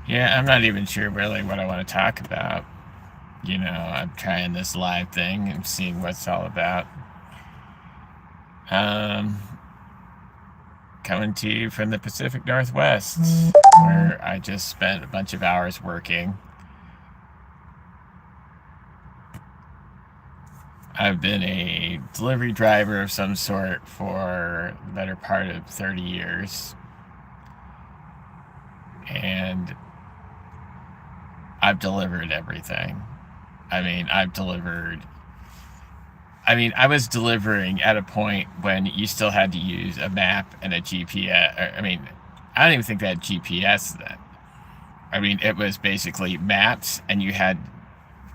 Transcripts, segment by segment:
Yeah, I'm not even sure really what I want to talk about. I'm trying this live thing and seeing what it's all about. Um, Coming to you from the Pacific Northwest, where I just spent a bunch of hours working. I've been a delivery driver of some sort for the better part of 30 years, and I've delivered everything. I was delivering at a point when you still had to use a map and a GPS. I don't even think they had GPS then. It was basically maps, and you had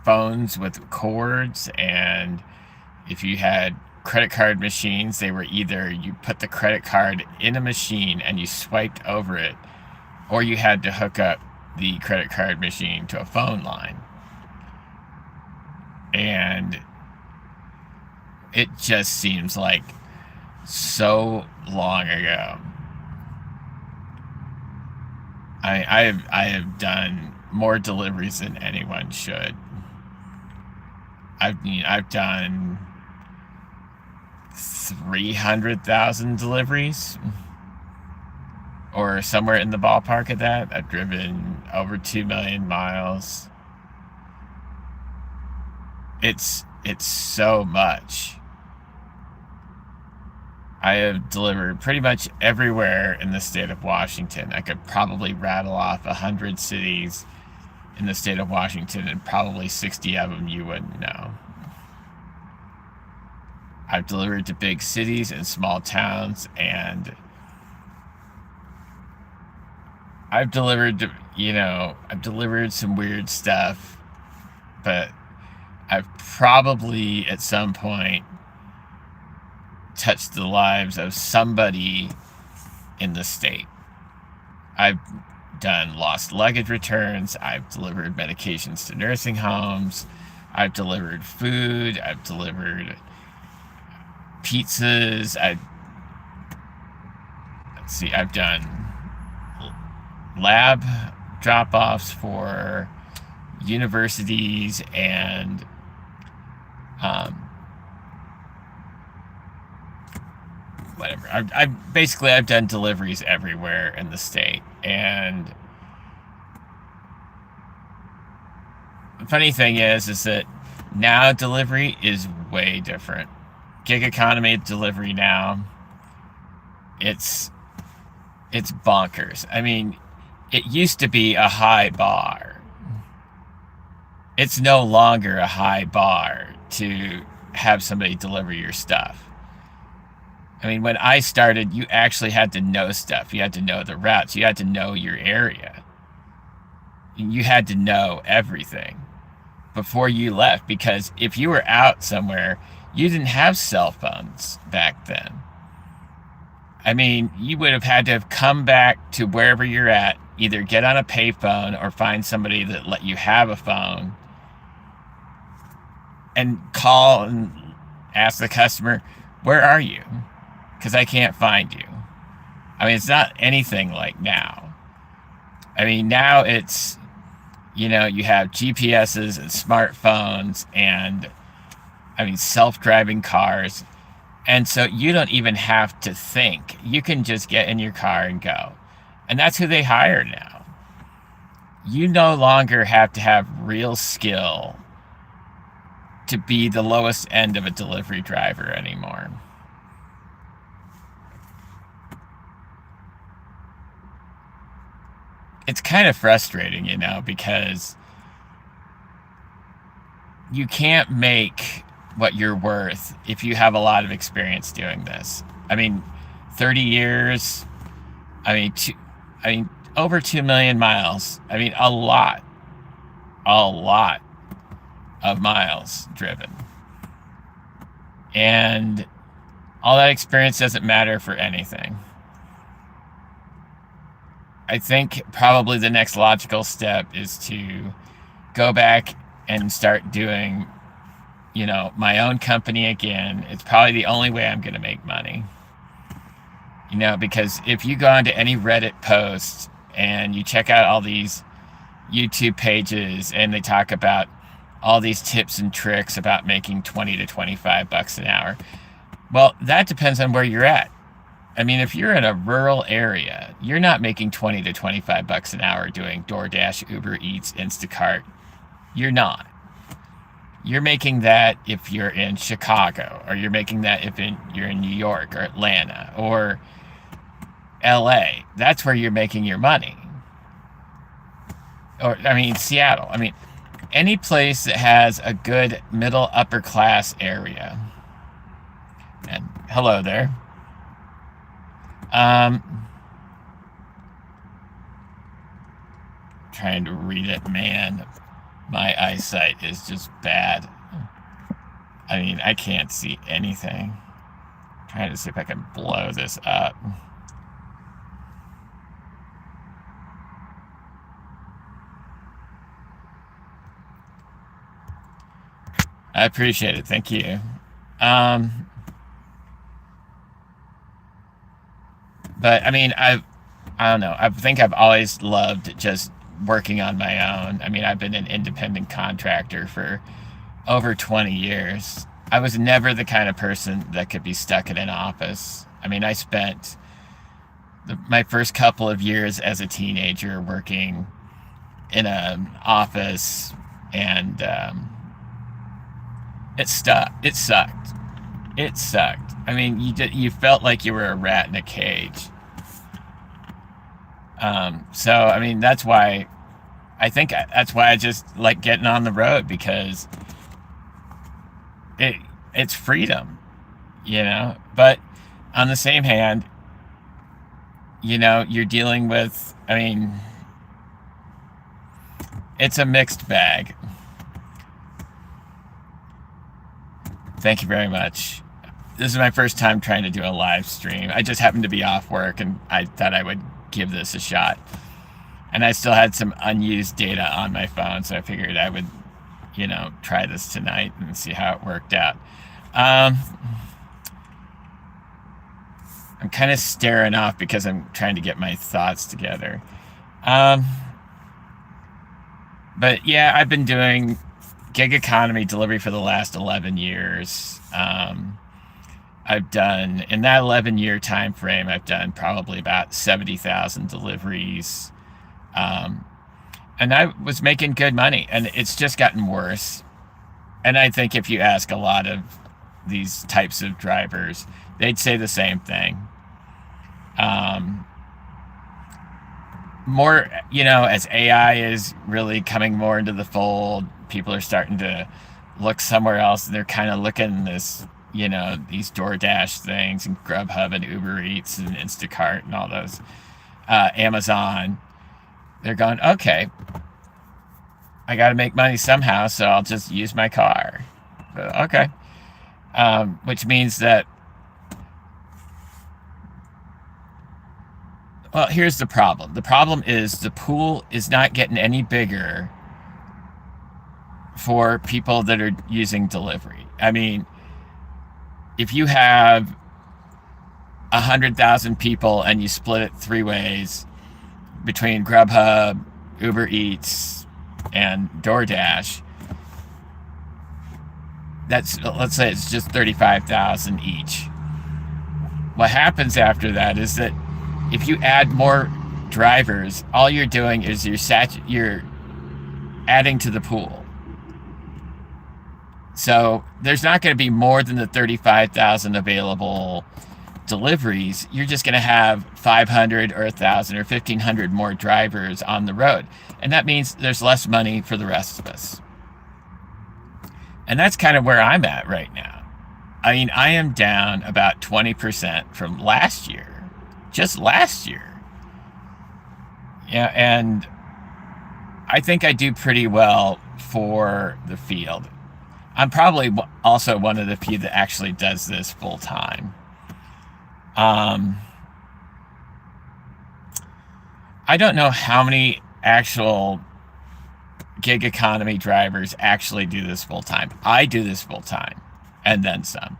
phones with cords, and if you had credit card machines, they were either you put the credit card in a machine and you swiped over it, or you had to hook up the credit card machine to a phone line. And it just seems like so long ago. I have done more deliveries than anyone should. I've done 300,000 deliveries, or somewhere in the ballpark of that. I've driven over 2 million miles. It's so much. I have delivered pretty much everywhere in the state of Washington. I could probably rattle off 100 cities in the state of Washington, and probably 60 of them you wouldn't know. I've delivered to big cities and small towns, and I've delivered some weird stuff, but I've probably at some point touched the lives of somebody in the state. I've done lost luggage returns. I've delivered medications to nursing homes. I've delivered food. I've delivered pizzas. I've done lab drop-offs for universities and whatever. I've done deliveries everywhere in the state. And the funny thing is that now delivery is way different. Gig economy delivery now, it's bonkers. It used to be a high bar. It's no longer a high bar to have somebody deliver your stuff. When I started, you actually had to know stuff. You had to know the routes. You had to know your area. You had to know everything before you left, because if you were out somewhere, you didn't have cell phones back then. You would have had to have come back to wherever you're at, either get on a payphone or find somebody that let you have a phone, and call and ask the customer, "Where are you? Because I can't find you." It's not anything like now. Now it's, you have GPSs and smartphones and, self-driving cars. And so you don't even have to think. You can just get in your car and go. And that's who they hire now. You no longer have to have real skill to be the lowest end of a delivery driver anymore. It's kind of frustrating, because you can't make what you're worth if you have a lot of experience doing this. 30 years, over 2 million miles. A lot of miles driven. And all that experience doesn't matter for anything. I think probably the next logical step is to go back and start doing, my own company again. It's probably the only way I'm going to make money. Because if you go onto any Reddit post and you check out all these YouTube pages and they talk about all these tips and tricks about making 20 to 25 bucks an hour. Well, that depends on where you're at. I mean, if you're in a rural area, you're not making 20 to 25 bucks an hour doing DoorDash, Uber Eats, Instacart. You're not. You're making that if you're in Chicago, or you're making that if you're in New York or Atlanta or LA. That's where you're making your money. Or, I mean, Seattle. I mean, any place that has a good middle upper class area. And hello there. Trying to read it, man. My eyesight is just bad. I mean, I can't see anything. I'm trying to see if I can blow this up. I appreciate it. Thank you. But I mean, I don't know. I think I've always loved just working on my own. I mean, I've been an independent contractor for over 20 years. I was never the kind of person that could be stuck in an office. I mean, I spent my first couple of years as a teenager working in an office, and it sucked. It sucked. I mean, you felt like you were a rat in a cage. So, I mean, that's why I just like getting on the road, because it's freedom, you know? But on the same hand, you know, you're dealing with, I mean, it's a mixed bag. Thank you very much. This is my first time trying to do a live stream. I just happened to be off work, and I thought I would give this a shot. And I still had some unused data on my phone, so I figured I would, you know, try this tonight and see how it worked out. I'm kind of staring off because I'm trying to get my thoughts together. But yeah, I've been doing gig economy delivery for the last 11 years. I've done, in that 11-year time frame, I've done probably about 70,000 deliveries. And I was making good money, and it's just gotten worse. And I think if you ask a lot of these types of drivers, they'd say the same thing. More, you know, as AI is really coming more into the fold, people are starting to look somewhere else, and they're kind of looking this, you know, these DoorDash things and Grubhub and Uber Eats and Instacart and all those, Amazon. They're going, okay, I got to make money somehow, so I'll just use my car. Okay. Which means that, well, here's the problem. The problem is the pool is not getting any bigger for people that are using delivery. I mean, if you have 100,000 people and you split it three ways between Grubhub, Uber Eats, and DoorDash, let's say it's just 35,000 each. What happens after that is that if you add more drivers, all you're doing is you're adding to the pool. So there's not going to be more than the 35,000 available deliveries. You're just going to have 500 or 1,000 or 1,500 more drivers on the road. And that means there's less money for the rest of us. And that's kind of where I'm at right now. I mean, I am down about 20% from last year. Just last year. Yeah, and I think I do pretty well for the field. I'm probably also one of the few that actually does this full time. I don't know how many actual gig economy drivers actually do this full time. I do this full time, and then some.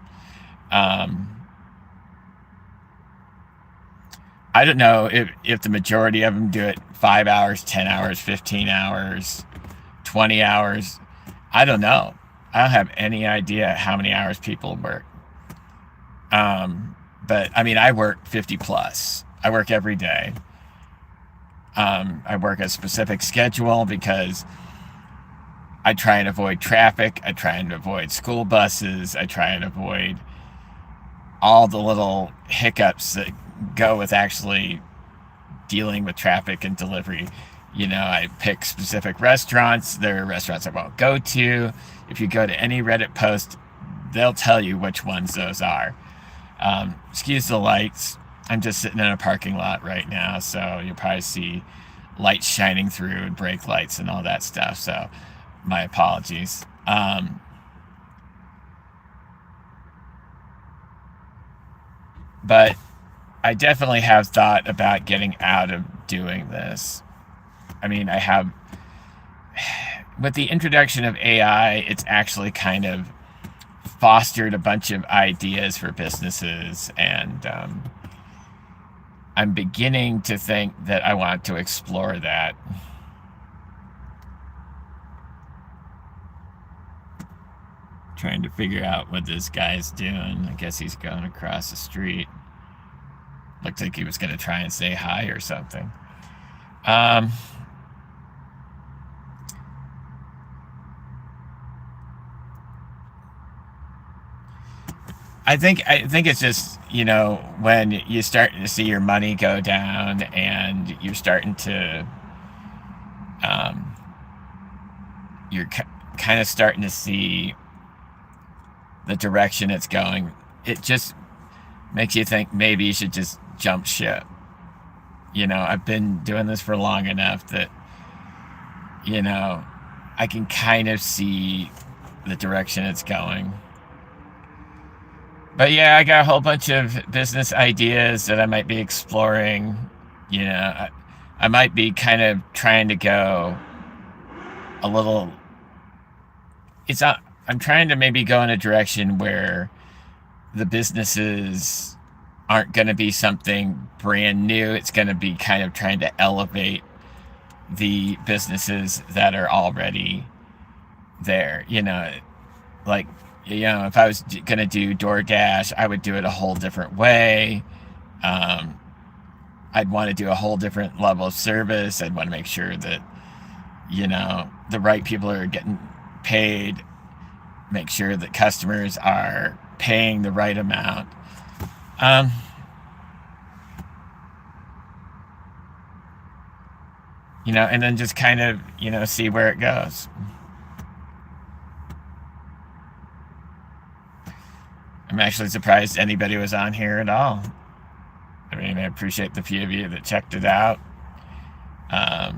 I don't know if the majority of them do it 5 hours, 10 hours, 15 hours, 20 hours. I don't know. I don't have any idea how many hours people work. But I mean, I work 50 plus. I work every day. I work a specific schedule because I try and avoid traffic. I try and avoid school buses. I try and avoid all the little hiccups that go with actually dealing with traffic and delivery. I pick specific restaurants. There are restaurants I won't go to. If you go to any Reddit post, they'll tell you which ones those are. Excuse the lights. I'm just sitting in a parking lot right now, so you'll probably see lights shining through and brake lights and all that stuff. So my apologies. But I definitely have thought about getting out of doing this. I mean, I have, with the introduction of AI, it's actually kind of fostered a bunch of ideas for businesses, and I'm beginning to think that I want to explore that. Trying to figure out what this guy's doing. I guess he's going across the street. Looked like he was going to try and say hi or something. I think it's just, when you start to see your money go down and you're starting to you're kind of starting to see the direction it's going. It just makes you think maybe you should just jump ship. I've been doing this for long enough that I can kind of see the direction it's going. But yeah, I got a whole bunch of business ideas that I might be exploring. I might be kind of trying to go a little. I'm trying to maybe go in a direction where the businesses aren't going to be something brand new. It's going to be kind of trying to elevate the businesses that are already there. Like, if I was going to do DoorDash, I would do it a whole different way. I'd want to do a whole different level of service. I'd want to make sure that, the right people are getting paid, make sure that customers are paying the right amount. And then just kind of, see where it goes. I'm actually surprised anybody was on here at all. I mean, I appreciate the few of you that checked it out. I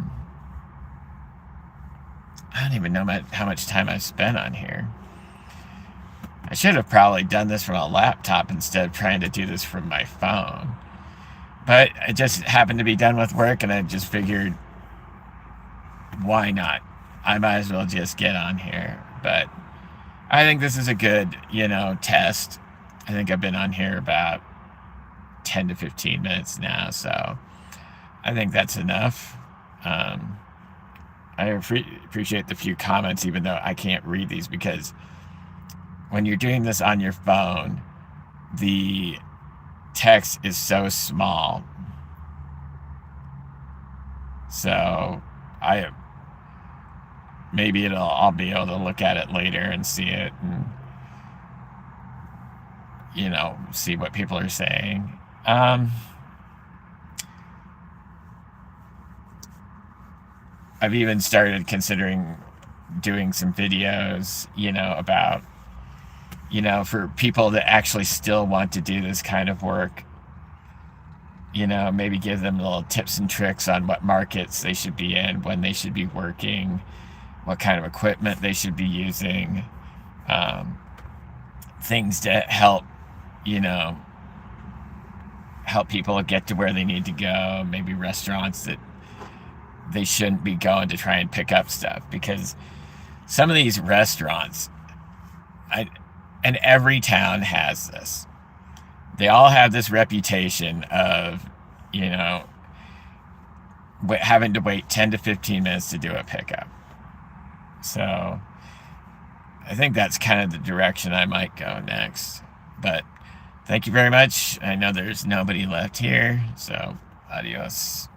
don't even know how much time I've spent on here. I should have probably done this from a laptop instead of trying to do this from my phone. But I just happened to be done with work, and I just figured, why not? I might as well just get on here. But I think this is a good, test. I think I've been on here about 10 to 15 minutes now, so I think that's enough. I appreciate the few comments, even though I can't read these, because when you're doing this on your phone, the text is so small. So maybe I'll be able to look at it later and see it, and see what people are saying. I've even started considering doing some videos, about, for people that actually still want to do this kind of work. Maybe give them little tips and tricks on what markets they should be in, when they should be working, what kind of equipment they should be using, things to help people get to where they need to go, maybe restaurants that they shouldn't be going to try and pick up stuff, because some of these restaurants, and every town has this, they all have this reputation of, you know, having to wait 10 to 15 minutes to do a pickup. So I think that's kind of the direction I might go next. But thank you very much. I know there's nobody left here, so adios.